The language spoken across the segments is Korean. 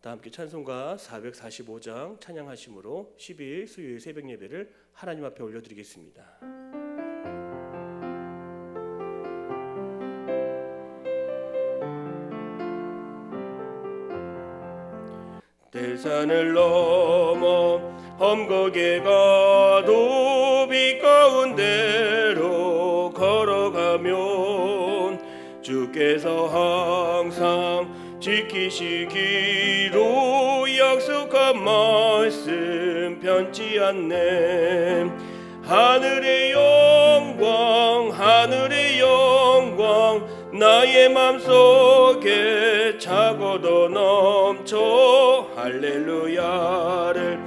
다 함께 찬송가 445장 찬양하심으로 10일 수요일 새벽 예배를 하나님 앞에 올려드리겠습니다. 대산을 넘어 험곡에 가도 빛 가운데로 걸어가면 주께서 항상 지키시기로 약속한 말씀 변치 않네. 하늘의 영광 하늘의 영광 나의 맘속에 차고도 넘쳐 할렐루야를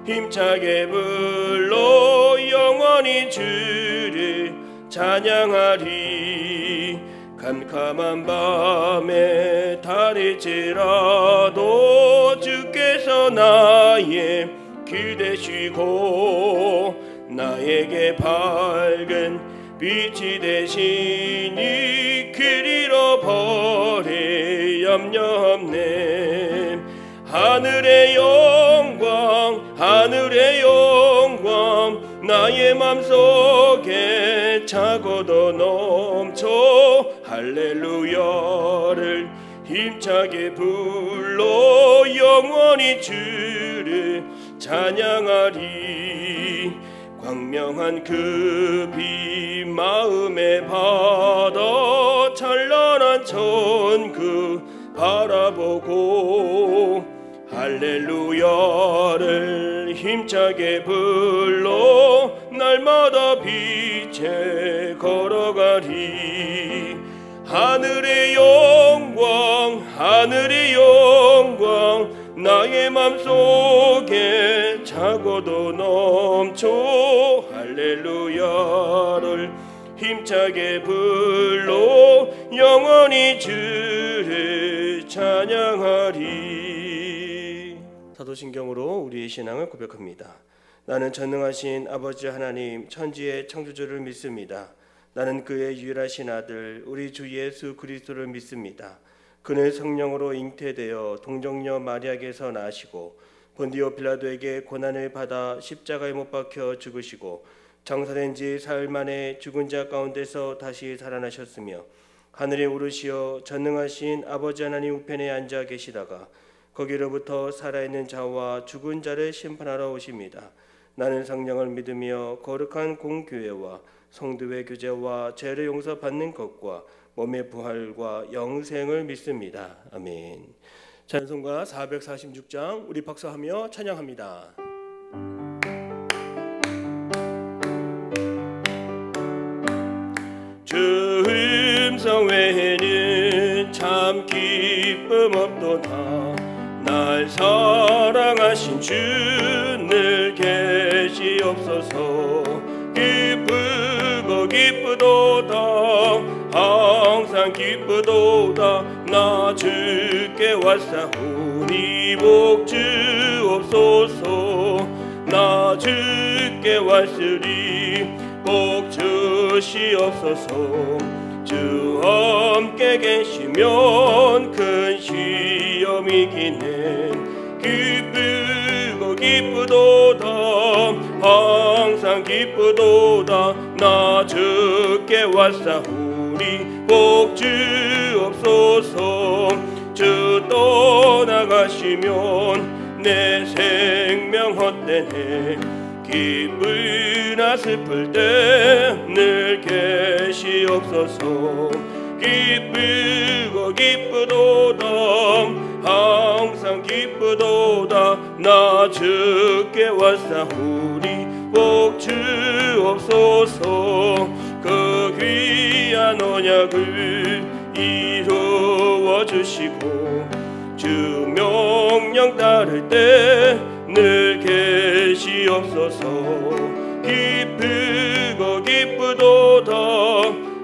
힘차게 불러 영원히 주를 찬양하리. 캄캄한 밤에 달일지라도 주께서 나의 길 되시고 나에게 밝은 빛이 되시니 길 잃어버릴 염려 없네. 하늘의 영광 하늘의 영광 나의 맘속에 차고도 넘쳐 할렐루야를 힘차게 불러 영원히 주를 찬양하리. 광명한 그 빛 마음에 받아 찬란한 천국 바라보고 할렐루야를 힘차게 불러 날마다 빛에 걸어가리. 하늘의 영광 하늘의 영광 나의 맘속에 차고도 넘쳐 할렐루야를 힘차게 불러 영원히 주를 찬양하리. 사도신경으로 우리의 신앙을 고백합니다. 나는 전능하신 아버지 하나님 천지의 창조주를 믿습니다. 나는 그의 유일하신 아들 우리 주 예수 그리스도를 믿습니다. 그는 성령으로 잉태되어 동정녀 마리아에게서 나시고 본디오 빌라도에게 고난을 받아 십자가에 못 박혀 죽으시고 장사된 지 사흘 만에 죽은 자 가운데서 다시 살아나셨으며 하늘에 오르시어 전능하신 아버지 하나님 우편에 앉아 계시다가 거기로부터 살아있는 자와 죽은 자를 심판하러 오십니다. 나는 성령을 믿으며 거룩한 공교회와 성도의 교제와 죄를 용서받는 것과 몸의 부활과 영생을 믿습니다. 아멘. 찬송가 446장 우리 박수하며 찬양합니다. 주 음성 외에는 참 기쁨 없도다. 날 사랑하신 주 늘 계시옵소서. 기쁘고 기쁘도다 항상 기쁘도다. 나 주께 왔사오니 복 주옵소서. 나 주께 왔으리 복 주시옵소서. 주 함께 계시면 큰 시험이기는 기쁘고 기쁘도다 항상 기쁘도다. 나 주께 왔사오니 복 주옵소서. 주 떠나가시면 내 생명 헛되네. 기쁘나 슬플 때 늘 계시옵소서. 기쁘고 기쁘도다 항상 기쁘도다. 나 주께 왔사오니 복 주옵소서. 그 귀한 언약을 이루어 주시고 주 명령 따를 때 늘 계시옵소서. 기쁘고 기쁘도다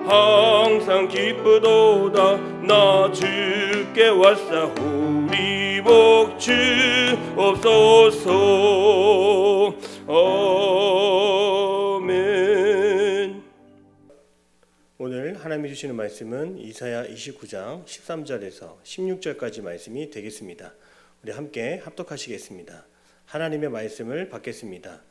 항상 기쁘도다. 나 주께 왔사오니 복 주옵소서. 아멘. 오늘 하나님이 주시는 말씀은 이사야 29장 13절에서 16절까지 말씀이 되겠습니다. 우리 함께 합독하시겠습니다. 하나님의 말씀을 받겠습니다.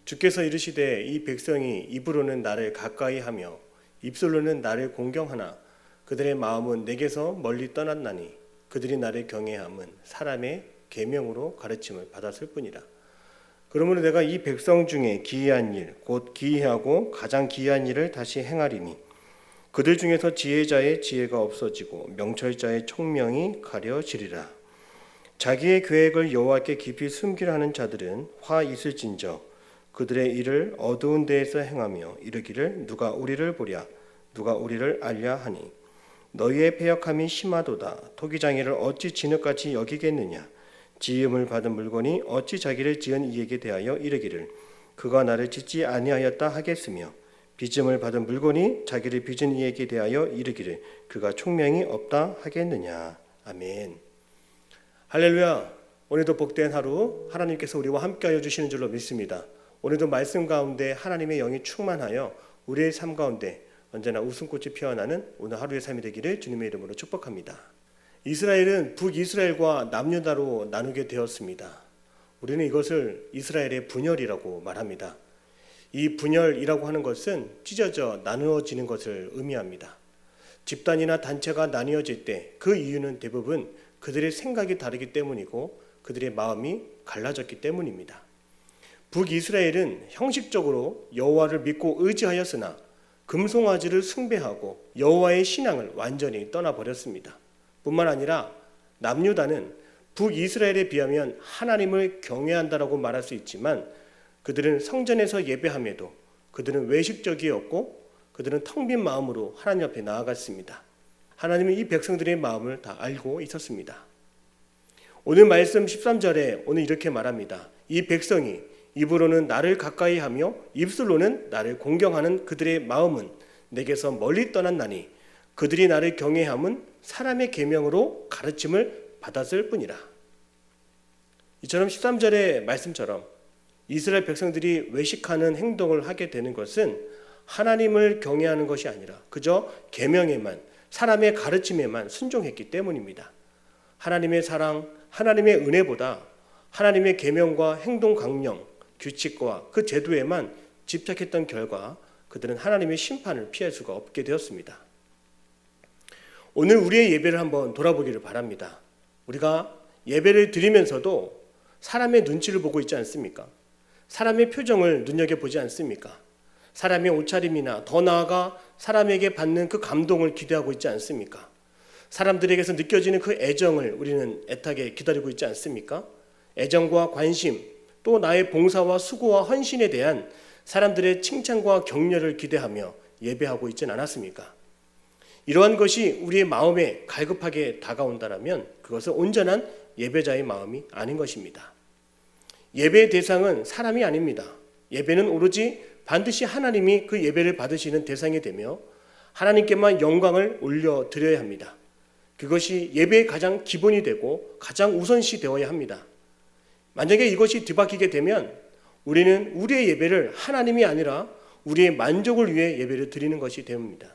주께서 이르시되 이 백성이 입으로는 나를 가까이 하며 입술로는 나를 공경하나 그들의 마음은 내게서 멀리 떠났나니 그들이 나를 경외함은 사람의 계명으로 가르침을 받았을 뿐이라. 그러므로 내가 이 백성 중에 기이한 일, 곧 기이하고 가장 기이한 일을 다시 행하리니 그들 중에서 지혜자의 지혜가 없어지고 명철자의 총명이 가려지리라. 자기의 계획을 여호와께 깊이 숨기려 하는 자들은 화 있을진저 그들의 일을 어두운 데에서 행하며 이르기를 누가 우리를 보랴 누가 우리를 알랴 하니 너희의 패역함이 심하도다. 토기장이를 어찌 진흙같이 여기겠느냐. 지음을 받은 물건이 어찌 자기를 지은 이에게 대하여 이르기를 그가 나를 짓지 아니하였다 하겠으며 빚음을 받은 물건이 자기를 빚은 이에게 대하여 이르기를 그가 총명이 없다 하겠느냐. 아멘. 할렐루야. 오늘도 복된 하루 하나님께서 우리와 함께하여 주시는 줄로 믿습니다. 오늘도 말씀 가운데 하나님의 영이 충만하여 우리의 삶 가운데 언제나 웃음꽃이 피어나는 오늘 하루의 삶이 되기를 주님의 이름으로 축복합니다. 이스라엘은 북이스라엘과 남유다로 나누게 되었습니다. 우리는 이것을 이스라엘의 분열이라고 말합니다. 이 분열이라고 하는 것은 찢어져 나누어지는 것을 의미합니다. 집단이나 단체가 나뉘어질 때 그 이유는 대부분 그들의 생각이 다르기 때문이고 그들의 마음이 갈라졌기 때문입니다. 북이스라엘은 형식적으로 여호와를 믿고 의지하였으나 금송아지를 숭배하고 여호와의 신앙을 완전히 떠나버렸습니다. 뿐만 아니라 남유다는 북이스라엘에 비하면 하나님을 경외한다라고 말할 수 있지만 그들은 성전에서 예배함에도 그들은 외식적이었고 그들은 텅 빈 마음으로 하나님 앞에 나아갔습니다. 하나님은 이 백성들의 마음을 다 알고 있었습니다. 오늘 말씀 13절에 오늘 이렇게 말합니다. 이 백성이 입으로는 나를 가까이 하며 입술로는 나를 공경하는 그들의 마음은 내게서 멀리 떠났나니 그들이 나를 경외함은 사람의 계명으로 가르침을 받았을 뿐이라. 이처럼 13절의 말씀처럼 이스라엘 백성들이 외식하는 행동을 하게 되는 것은 하나님을 경외하는 것이 아니라 그저 계명에만 사람의 가르침에만 순종했기 때문입니다. 하나님의 사랑, 하나님의 은혜보다 하나님의 계명과 행동 강령, 규칙과 그 제도에만 집착했던 결과 그들은 하나님의 심판을 피할 수가 없게 되었습니다. 오늘 우리의 예배를 한번 돌아보기를 바랍니다. 우리가 예배를 드리면서도 사람의 눈치를 보고 있지 않습니까? 사람의 표정을 눈여겨보지 않습니까? 사람의 옷차림이나 더 나아가 사람에게 받는 그 감동을 기대하고 있지 않습니까? 사람들에게서 느껴지는 그 애정을 우리는 애타게 기다리고 있지 않습니까? 애정과 관심, 또 나의 봉사와 수고와 헌신에 대한 사람들의 칭찬과 격려를 기대하며 예배하고 있진 않았습니까? 이러한 것이 우리의 마음에 갈급하게 다가온다면 그것은 온전한 예배자의 마음이 아닌 것입니다. 예배의 대상은 사람이 아닙니다. 예배는 오로지 반드시 하나님이 그 예배를 받으시는 대상이 되며 하나님께만 영광을 올려드려야 합니다. 그것이 예배의 가장 기본이 되고 가장 우선시 되어야 합니다. 만약에 이것이 뒤바뀌게 되면 우리는 우리의 예배를 하나님이 아니라 우리의 만족을 위해 예배를 드리는 것이 됩니다.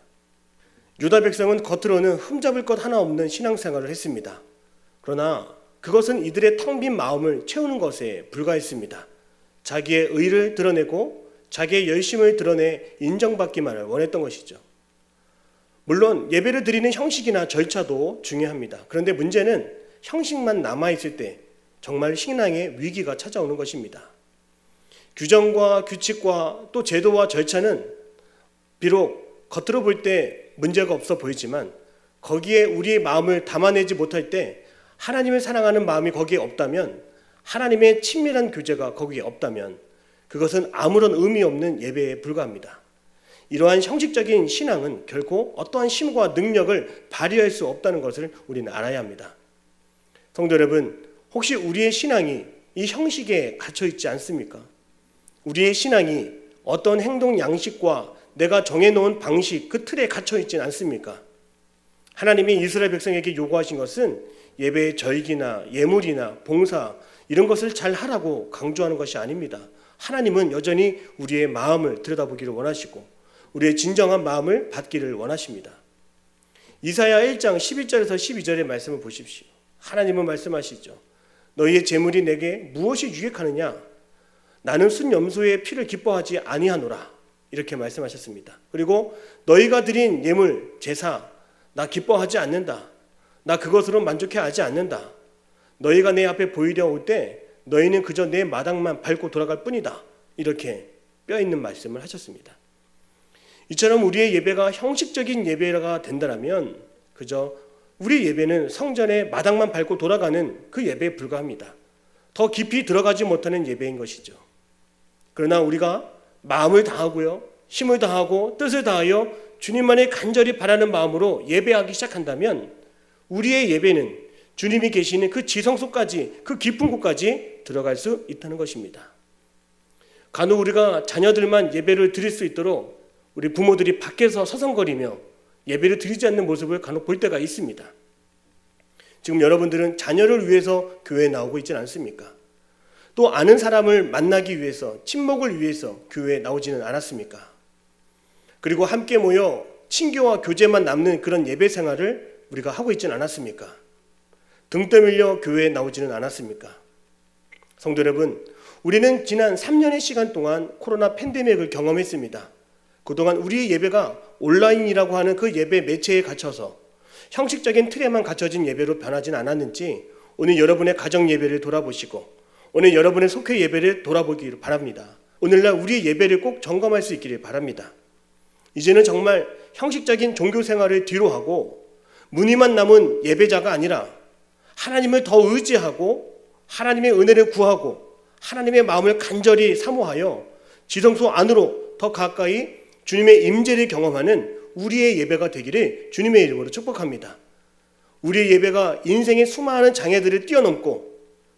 유다 백성은 겉으로는 흠잡을 것 하나 없는 신앙생활을 했습니다. 그러나 그것은 이들의 텅 빈 마음을 채우는 것에 불과했습니다. 자기의 의를 드러내고 자기의 열심을 드러내 인정받기만을 원했던 것이죠. 물론 예배를 드리는 형식이나 절차도 중요합니다. 그런데 문제는 형식만 남아있을 때 정말 신앙의 위기가 찾아오는 것입니다. 규정과 규칙과 또 제도와 절차는 비록 겉으로 볼 때 문제가 없어 보이지만 거기에 우리의 마음을 담아내지 못할 때 하나님을 사랑하는 마음이 거기에 없다면 하나님의 친밀한 교제가 거기에 없다면 그것은 아무런 의미 없는 예배에 불과합니다. 이러한 형식적인 신앙은 결코 어떠한 힘과 능력을 발휘할 수 없다는 것을 우리는 알아야 합니다. 성도 여러분, 혹시 우리의 신앙이 이 형식에 갇혀 있지 않습니까? 우리의 신앙이 어떤 행동 양식과 내가 정해놓은 방식, 그 틀에 갇혀 있지는 않습니까? 하나님이 이스라엘 백성에게 요구하신 것은 예배의 절기나 예물이나 봉사 이런 것을 잘 하라고 강조하는 것이 아닙니다. 하나님은 여전히 우리의 마음을 들여다보기를 원하시고 우리의 진정한 마음을 받기를 원하십니다. 이사야 1장 11절에서 12절의 말씀을 보십시오. 하나님은 말씀하시죠. 너희의 재물이 내게 무엇이 유익하느냐? 나는 순염소의 피를 기뻐하지 아니하노라. 이렇게 말씀하셨습니다. 그리고 너희가 드린 예물, 제사 나 기뻐하지 않는다. 나 그것으로 만족해하지 않는다. 너희가 내 앞에 보이려 올 때 너희는 그저 내 마당만 밟고 돌아갈 뿐이다. 이렇게 뼈있는 말씀을 하셨습니다. 이처럼 우리의 예배가 형식적인 예배가 된다면 그저 우리 예배는 성전의 마당만 밟고 돌아가는 그 예배에 불과합니다. 더 깊이 들어가지 못하는 예배인 것이죠. 그러나 우리가 마음을 다하고요, 힘을 다하고 뜻을 다하여 주님만을 간절히 바라는 마음으로 예배하기 시작한다면 우리의 예배는 주님이 계시는 그 지성소까지, 그 깊은 곳까지 들어갈 수 있다는 것입니다. 간혹 우리가 자녀들만 예배를 드릴 수 있도록 우리 부모들이 밖에서 서성거리며 예배를 드리지 않는 모습을 간혹 볼 때가 있습니다. 지금 여러분들은 자녀를 위해서 교회에 나오고 있지는 않습니까? 또 아는 사람을 만나기 위해서, 친목을 위해서 교회에 나오지는 않았습니까? 그리고 함께 모여 친교와 교제만 남는 그런 예배 생활을 우리가 하고 있지는 않았습니까? 등 떠밀려 교회에 나오지는 않았습니까? 성도 여러분, 우리는 지난 3년의 시간 동안 코로나 팬데믹을 경험했습니다. 그동안 우리의 예배가 온라인이라고 하는 그 예배 매체에 갇혀서 형식적인 틀에만 갇혀진 예배로 변하진 않았는지 오늘 여러분의 가정 예배를 돌아보시고 오늘 여러분의 속회 예배를 돌아보기를 바랍니다. 오늘날 우리의 예배를 꼭 점검할 수 있기를 바랍니다. 이제는 정말 형식적인 종교 생활을 뒤로하고 무늬만 남은 예배자가 아니라 하나님을 더 의지하고 하나님의 은혜를 구하고 하나님의 마음을 간절히 사모하여 지성소 안으로 더 가까이 주님의 임재를 경험하는 우리의 예배가 되기를 주님의 이름으로 축복합니다. 우리의 예배가 인생의 수많은 장애들을 뛰어넘고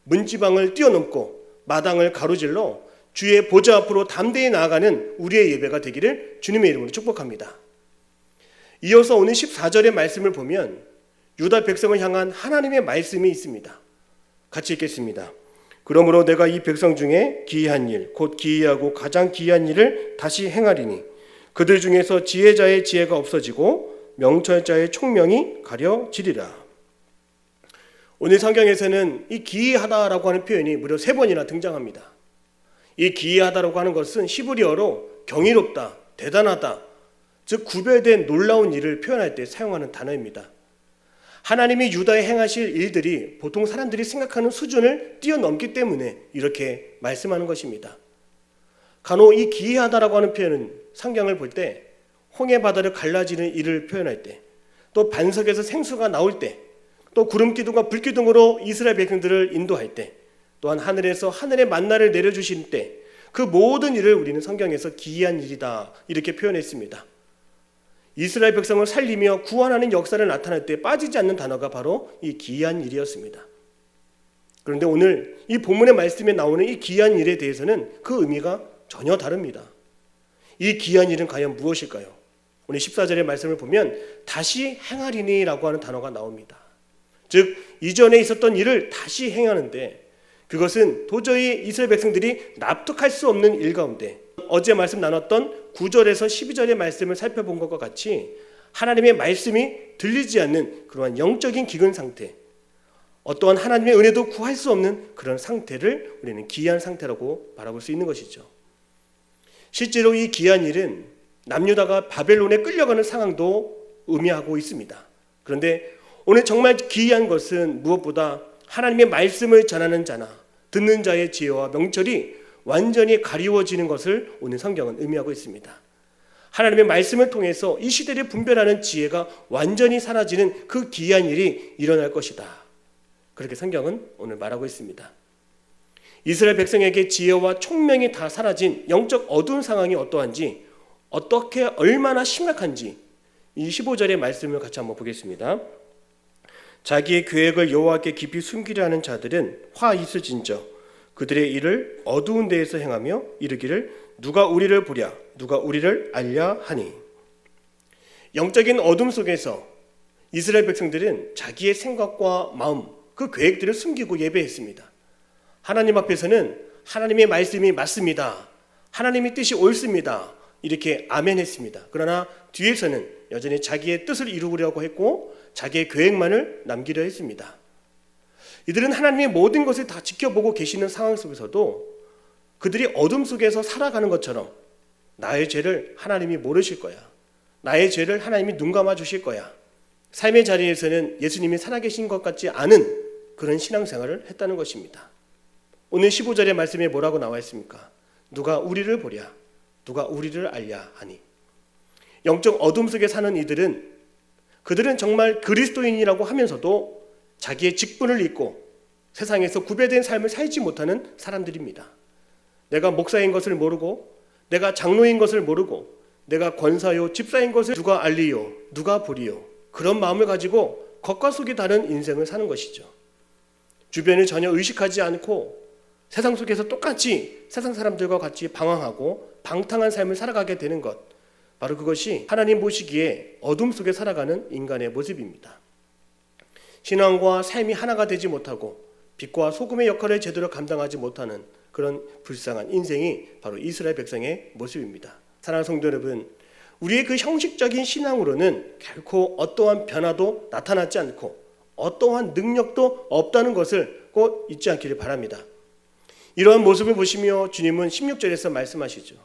문지방을 뛰어넘고 마당을 가로질러 주의 보좌 앞으로 담대히 나아가는 우리의 예배가 되기를 주님의 이름으로 축복합니다. 이어서 오늘 14절의 말씀을 보면 유다 백성을 향한 하나님의 말씀이 있습니다. 같이 읽겠습니다. 그러므로 내가 이 백성 중에 기이한 일, 곧 기이하고 가장 기이한 일을 다시 행하리니 그들 중에서 지혜자의 지혜가 없어지고 명철자의 총명이 가려지리라. 오늘 성경에서는 이 기이하다라고 하는 표현이 무려 3번이나 등장합니다. 이 기이하다라고 하는 것은 히브리어로 경이롭다, 대단하다, 즉 구별된 놀라운 일을 표현할 때 사용하는 단어입니다. 하나님이 유다에 행하실 일들이 보통 사람들이 생각하는 수준을 뛰어넘기 때문에 이렇게 말씀하는 것입니다. 간혹 이 기이하다라고 하는 표현은 성경을 볼 때 홍해 바다를 갈라지는 일을 표현할 때, 또 반석에서 생수가 나올 때, 또 구름 기둥과 불 기둥으로 이스라엘 백성들을 인도할 때, 또한 하늘에서 하늘의 만나를 내려주실 때, 그 모든 일을 우리는 성경에서 기이한 일이다 이렇게 표현했습니다. 이스라엘 백성을 살리며 구원하는 역사를 나타낼 때 빠지지 않는 단어가 바로 이 기이한 일이었습니다. 그런데 오늘 이 본문의 말씀에 나오는 이 기이한 일에 대해서는 그 의미가 전혀 다릅니다. 이 기이한 일은 과연 무엇일까요? 오늘 14절의 말씀을 보면 다시 행하리니 라고 하는 단어가 나옵니다. 즉 이전에 있었던 일을 다시 행하는데 그것은 도저히 이스라엘 백성들이 납득할 수 없는 일 가운데 어제 말씀 나눴던 9절에서 12절의 말씀을 살펴본 것과 같이 하나님의 말씀이 들리지 않는 그러한 영적인 기근 상태, 어떠한 하나님의 은혜도 구할 수 없는 그런 상태를 우리는 기이한 상태라고 바라볼 수 있는 것이죠. 실제로 이 기이한 일은 남유다가 바벨론에 끌려가는 상황도 의미하고 있습니다. 그런데 오늘 정말 기이한 것은 무엇보다 하나님의 말씀을 전하는 자나 듣는 자의 지혜와 명철이 완전히 가리워지는 것을 오늘 성경은 의미하고 있습니다. 하나님의 말씀을 통해서 이 시대를 분별하는 지혜가 완전히 사라지는 그 기이한 일이 일어날 것이다. 그렇게 성경은 오늘 말하고 있습니다. 이스라엘 백성에게 지혜와 총명이 다 사라진 영적 어두운 상황이 어떠한지, 어떻게 얼마나 심각한지 이 15절의 말씀을 같이 한번 보겠습니다. 자기의 계획을 여호와께 깊이 숨기려 하는 자들은 화 있을진저 그들의 일을 어두운 데에서 행하며 이르기를 누가 우리를 보랴 누가 우리를 알랴 하니. 영적인 어둠 속에서 이스라엘 백성들은 자기의 생각과 마음, 그 계획들을 숨기고 예배했습니다. 하나님 앞에서는 하나님의 말씀이 맞습니다, 하나님의 뜻이 옳습니다 이렇게 아멘했습니다. 그러나 뒤에서는 여전히 자기의 뜻을 이루려고 했고 자기의 계획만을 남기려 했습니다. 이들은 하나님의 모든 것을 다 지켜보고 계시는 상황 속에서도 그들이 어둠 속에서 살아가는 것처럼 나의 죄를 하나님이 모르실 거야. 나의 죄를 하나님이 눈 감아 주실 거야. 삶의 자리에서는 예수님이 살아계신 것 같지 않은 그런 신앙생활을 했다는 것입니다. 오늘 15절의 말씀에 뭐라고 나와 있습니까? 누가 우리를 보랴, 누가 우리를 알랴 하니. 영적 어둠 속에 사는 이들은 그들은 정말 그리스도인이라고 하면서도 자기의 직분을 잊고 세상에서 구별된 삶을 살지 못하는 사람들입니다. 내가 목사인 것을 모르고, 내가 장로인 것을 모르고, 내가 권사요 집사인 것을 누가 알리요, 누가 보리요, 그런 마음을 가지고 겉과 속이 다른 인생을 사는 것이죠. 주변을 전혀 의식하지 않고 세상 속에서 똑같이 세상 사람들과 같이 방황하고 방탕한 삶을 살아가게 되는 것, 바로 그것이 하나님 보시기에 어둠 속에 살아가는 인간의 모습입니다. 신앙과 삶이 하나가 되지 못하고 빛과 소금의 역할을 제대로 감당하지 못하는 그런 불쌍한 인생이 바로 이스라엘 백성의 모습입니다. 사랑하는 성도 여러분, 우리의 그 형식적인 신앙으로는 결코 어떠한 변화도 나타나지 않고 어떠한 능력도 없다는 것을 꼭 잊지 않기를 바랍니다. 이러한 모습을 보시며 주님은 16절에서 말씀하시죠.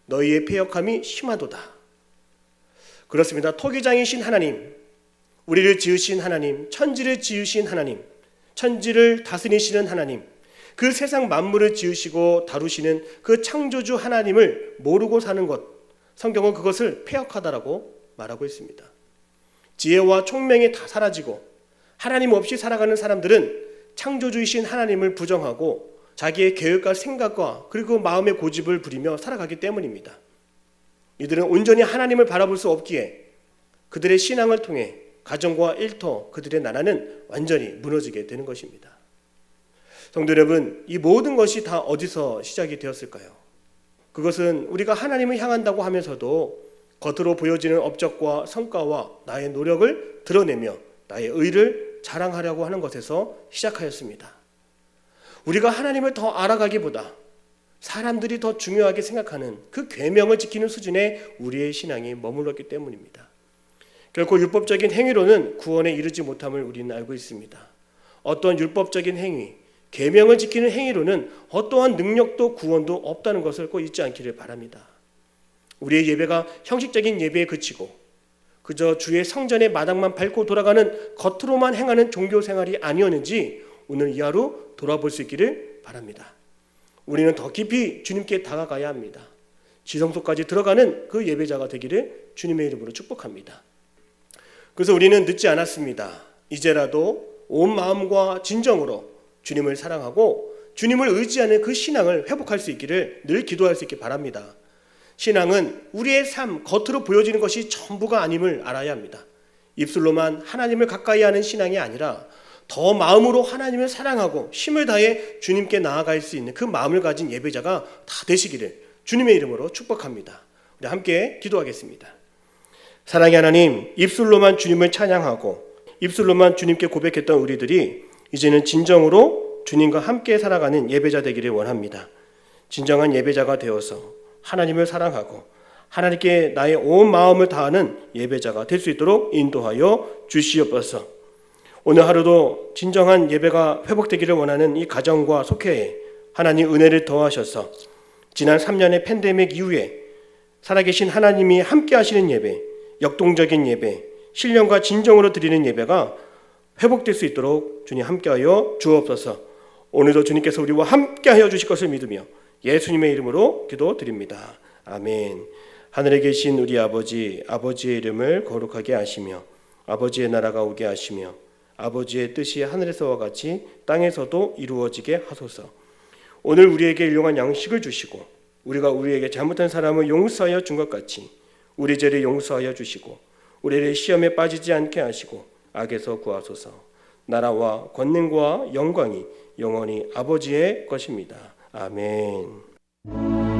너희의 패역함이 심하도다. 그렇습니다. 토기장이신 하나님, 우리를 지으신 하나님, 천지를 지으신 하나님, 천지를 다스리시는 하나님, 그 세상 만물을 지으시고 다루시는 그 창조주 하나님을 모르고 사는 것, 성경은 그것을 패역하다라고 말하고 있습니다. 지혜와 총명이 다 사라지고 하나님 없이 살아가는 사람들은 창조주이신 하나님을 부정하고 자기의 계획과 생각과 그리고 마음의 고집을 부리며 살아가기 때문입니다. 이들은 온전히 하나님을 바라볼 수 없기에 그들의 신앙을 통해 가정과 일터, 그들의 나라는 완전히 무너지게 되는 것입니다. 성도 여러분, 이 모든 것이 다 어디서 시작이 되었을까요? 그것은 우리가 하나님을 향한다고 하면서도 겉으로 보여지는 업적과 성과와 나의 노력을 드러내며 나의 의를 자랑하려고 하는 것에서 시작하였습니다. 우리가 하나님을 더 알아가기보다 사람들이 더 중요하게 생각하는 그 계명을 지키는 수준에 우리의 신앙이 머물렀기 때문입니다. 결코 율법적인 행위로는 구원에 이르지 못함을 우리는 알고 있습니다. 어떠한 율법적인 행위, 계명을 지키는 행위로는 어떠한 능력도 구원도 없다는 것을 꼭 잊지 않기를 바랍니다. 우리의 예배가 형식적인 예배에 그치고 그저 주의 성전의 마당만 밟고 돌아가는 겉으로만 행하는 종교 생활이 아니었는지 오늘 이 하루 돌아볼 수 있기를 바랍니다. 우리는 더 깊이 주님께 다가가야 합니다. 지성소까지 들어가는 그 예배자가 되기를 주님의 이름으로 축복합니다. 그래서 우리는 늦지 않았습니다. 이제라도 온 마음과 진정으로 주님을 사랑하고 주님을 의지하는 그 신앙을 회복할 수 있기를 늘 기도할 수 있기 바랍니다. 신앙은 우리의 삶, 겉으로 보여지는 것이 전부가 아님을 알아야 합니다. 입술로만 하나님을 가까이 하는 신앙이 아니라 더 마음으로 하나님을 사랑하고 힘을 다해 주님께 나아갈 수 있는 그 마음을 가진 예배자가 다 되시기를 주님의 이름으로 축복합니다. 우리 함께 기도하겠습니다. 사랑의 하나님, 입술로만 주님을 찬양하고 입술로만 주님께 고백했던 우리들이 이제는 진정으로 주님과 함께 살아가는 예배자 되기를 원합니다. 진정한 예배자가 되어서 하나님을 사랑하고 하나님께 나의 온 마음을 다하는 예배자가 될 수 있도록 인도하여 주시옵소서. 오늘 하루도 진정한 예배가 회복되기를 원하는 이 가정과 속회에 하나님 은혜를 더하셔서 지난 3년의 팬데믹 이후에 살아계신 하나님이 함께 하시는 예배, 역동적인 예배, 신령과 진정으로 드리는 예배가 회복될 수 있도록 주님 함께하여 주옵소서. 오늘도 주님께서 우리와 함께하여 주실 것을 믿으며 예수님의 이름으로 기도드립니다. 아멘. 하늘에 계신 우리 아버지, 아버지의 이름을 거룩하게 하시며 아버지의 나라가 오게 하시며 아버지의 뜻이 하늘에서와 같이 땅에서도 이루어지게 하소서. 오늘 우리에게 일용할 양식을 주시고 우리가 우리에게 잘못한 사람을 용서하여 준 것 같이 우리 죄를 용서하여 주시고 우리를 시험에 빠지지 않게 하시고 악에서 구하소서. 나라와 권능과 영광이 영원히 아버지의 것입니다. 아멘.